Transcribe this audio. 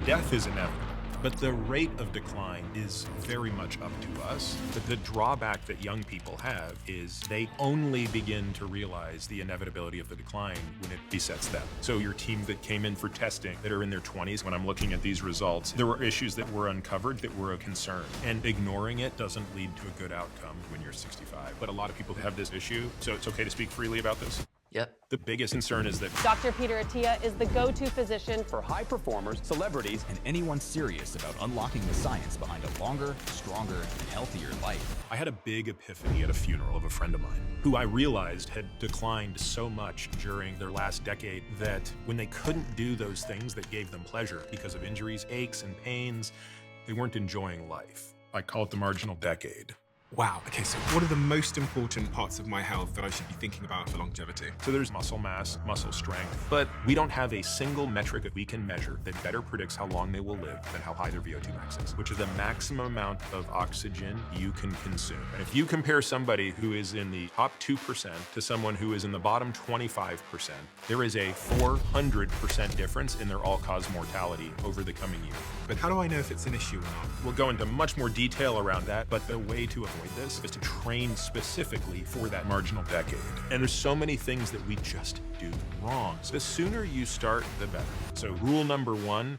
Death is inevitable, but the rate of decline is very much up to us. But the drawback that young people have is they only begin to realize the inevitability of the decline when it besets them. So your team that came in for testing that are in their 20s, when I'm looking at these results, there were issues that were uncovered that were a concern. And ignoring it doesn't lead to a good outcome when you're 65. But a lot of people have this issue, so it's okay to speak freely about this. Yep. The biggest concern is that Dr. Peter Attia is the go-to physician for high performers, celebrities, and anyone serious about unlocking the science behind a longer, stronger, and healthier life. I had a big epiphany at a funeral of a friend of mine who I realized had declined so much during their last decade that when they couldn't do those things that gave them pleasure because of injuries, aches, and pains, they weren't enjoying life. I call it the marginal decade. Wow, okay, so what are the most important parts of my health that I should be thinking about for longevity? So there's muscle mass, muscle strength, but we don't have a single metric that we can measure that better predicts how long they will live than how high their VO2 max is, which is the maximum amount of oxygen you can consume. And if you compare somebody who is in the top 2% to someone who is in the bottom 25%, there is a 400% difference in their all-cause mortality over the coming year. But how do I know if it's an issue or not? We'll go into much more detail around that, but the way to avoid this is to train specifically for that marginal decade. And there's so many things that we just do wrong. So the sooner you start, the better. So rule number one,